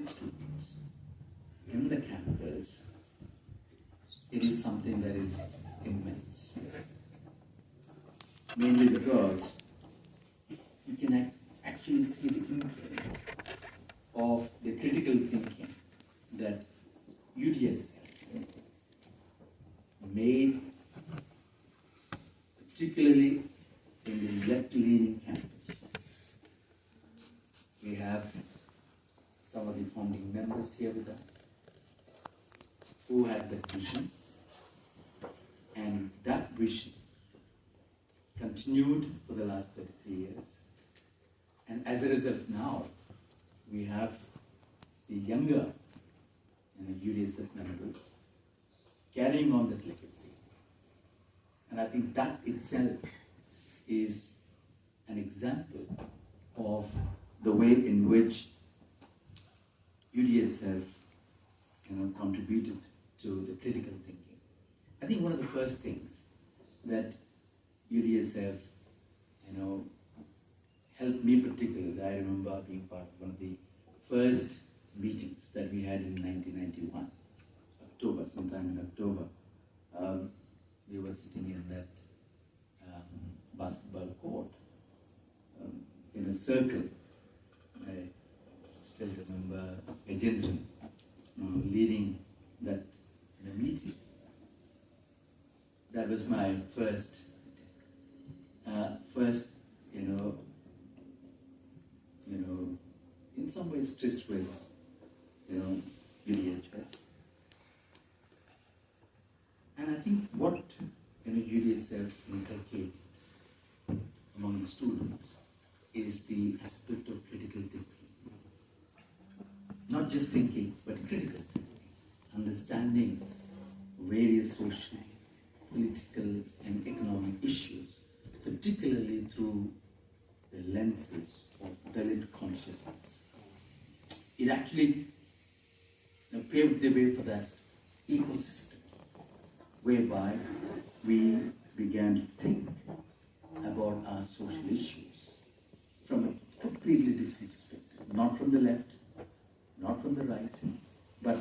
with students in the campus, it is something that is immense. Mainly because you can actually see the impact of the critical thinking that UDSF made, particularly in the left-leaning campus. We have some of the founding members here with us who had that vision, and that vision continued for the last 33 years. And as a result now, we have the younger UDSF members carrying on that legacy. And I think that itself is an example of the way in which UDSF contributed to the critical thinking. I think one of the first things that UDSF helped me particularly, I remember being part of one of the first meetings that we had in 1991, sometime in October. We were sitting in that basketball court in a circle. I still remember Gajendran leading that meeting. That was my first, in some ways tryst with, UDSF. And I think what UDSF inculcated among the students is the aspect of critical thinking. Not just thinking, but critical thinking. Understanding various social, political, and economic issues, particularly through the lenses of Dalit consciousness. It actually paved the way for that ecosystem, whereby we began to think about our social issues from a completely different perspective, not from the left, not from the right, but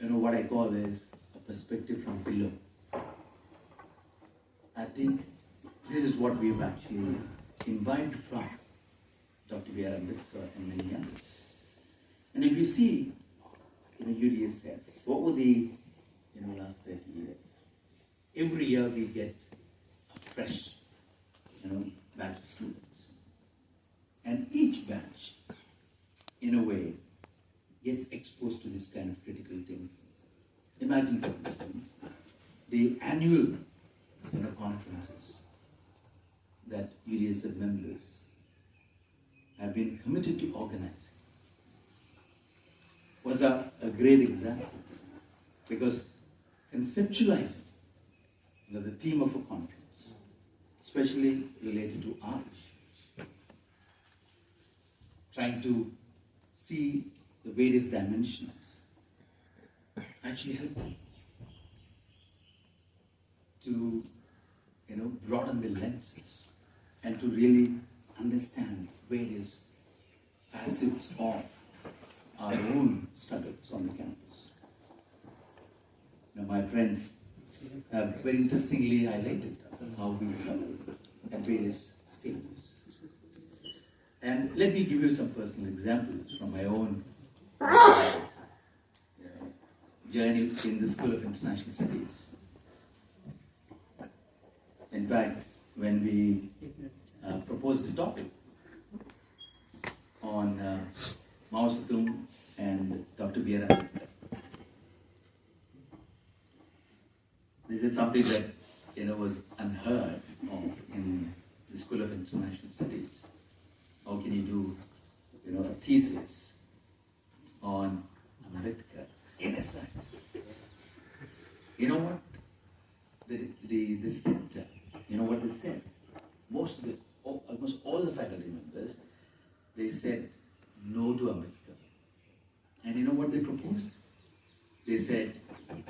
what I call as a perspective from below. I think this is what we've actually imbibed from Dr. Varaprasad and many others. And if you see UDSF, what were the last 30 years? Every year we get a fresh batch of students. And each batch, in a way, gets exposed to this kind of critical thinking. Imagine, for instance, the annual conferences that UDSF members have been committed to organizing was a great example, because conceptualizing the theme of a conference, especially related to our issues, trying to see the various dimensions, actually helped them to broaden the lenses and to really understand various facets of our own struggles on the campus. My friends have very interestingly highlighted how we struggle at various stages. And let me give you some personal examples from my own journey in the School of International Studies. In fact, when we proposed a topic on Mao Zedong and Dr. Viera, this is something that was unheard of in the School of International Studies. How can you do a thesis on Ambedkar in a science? You know what? The center, what they said? Almost all the faculty members, they said no to Ambedkar. And you know what they proposed? They said,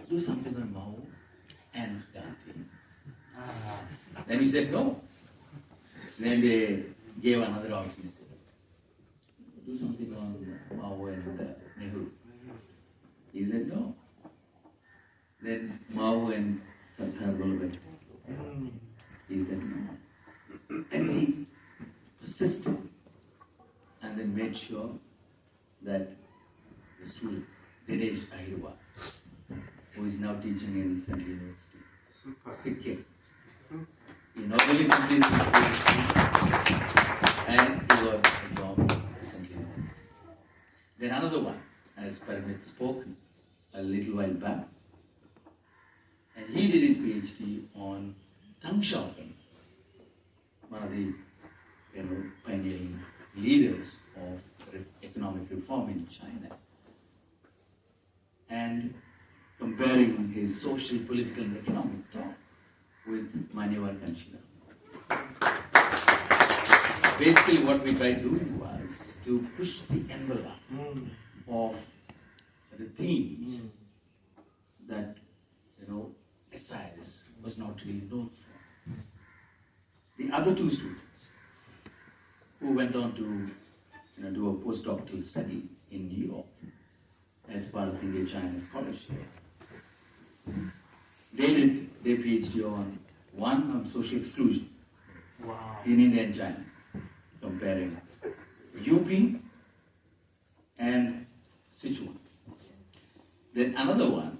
do something on Mao and Gandhi. Then we said no. Then they gave another alternative. Do something on Mao and teaching in Central University, Super. Sikkim. He not only completed his PhD, and he got a job at Central University. Then another one, as Paramit spoke a little while back, and he did his PhD on Deng Xiaoping, one of the pioneering leaders of economic reform in China, and comparing his social, political, and economic thought with my work and Shila. Basically, what we tried doing was to push the envelope of the themes that SIS was not really known for. The other two students who went on to do a postdoctoral study in New York as part of India-China scholarship, they did their PhD on social exclusion in India and China, comparing UP and Sichuan. Then another one,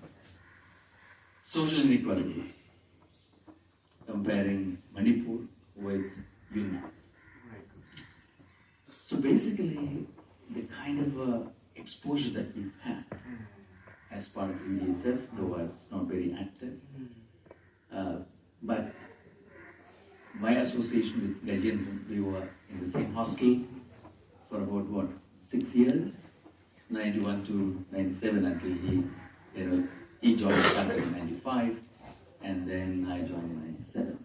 social inequality, comparing Manipur with Yunnan. So basically, the kind of exposure that we've had as part of UDSF, though I was not very active, but my association with Gajendran, we were in the same hostel for about 6 years, 91 to 97 until he joined the company in 95, and then I joined in 97.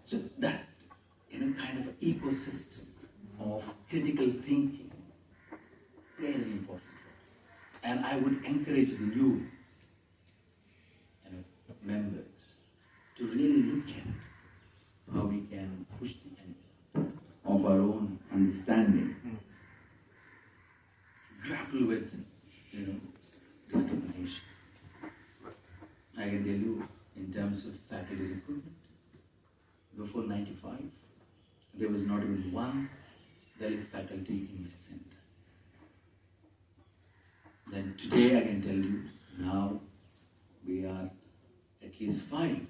So that kind of ecosystem of critical thinking played an important role. And I would encourage the new members to really look at how we can push the envelope of our own understanding, grapple with discrimination. I can tell you, in terms of faculty recruitment, before 95, there was not even one Dalit faculty in my center. Then today I can tell you, now we are at least 5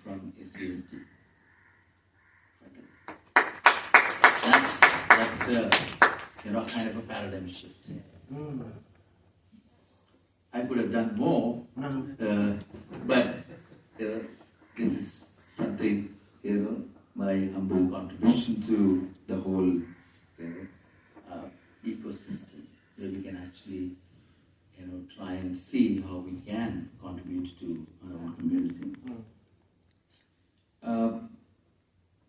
from SCST faculty. That's a kind of a paradigm shift. I could have done more, but this is something, my humble contribution to the whole ecosystem, where we can actually, try and see how we can contribute to our own community.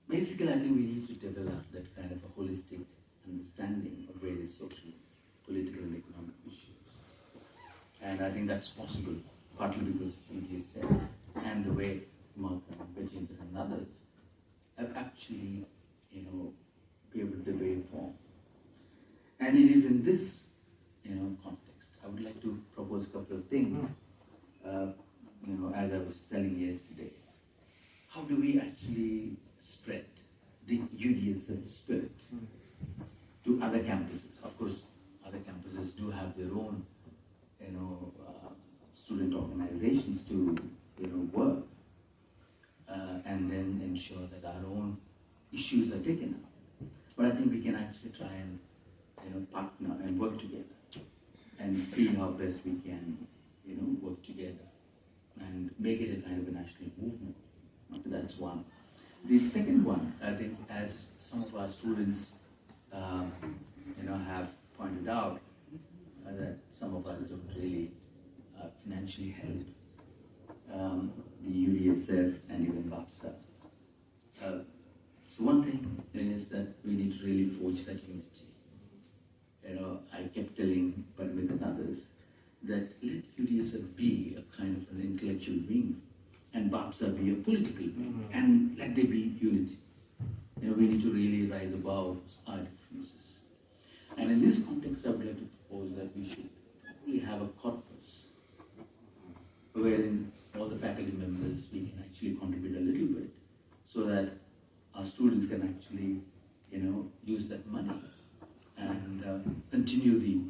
Basically, I think we need to develop that kind of a holistic understanding of various social, political, and economic issues. And I think that's possible, partly because UDSF and the way Mark and Gajendra and others have actually, paved the way for. And it is in this, context, I would like to propose a couple of things. As I was telling yesterday, how do we actually spread the UDSF spirit to other campuses? Of course, other campuses do have their own, student organizations to, work and then ensure that our own issues are taken up. But I think we can actually try and, partner and work together and see how best we can, work together and make it a kind of a national movement. That's one. The second one, I think, as some of our students, have pointed out, that some of us don't really financially help the UDSF and even BAPSA. So one thing is that we need to really forge that unity. I kept telling Paramit and others that let UDSF be a kind of an intellectual wing and BAPSA be a political wing, and let there be unity. We need to really rise above our differences. And in this context, I would like to propose that we should probably have a corpus wherein all the faculty members, we can actually contribute a little bit so that our students can actually, use that money and continue the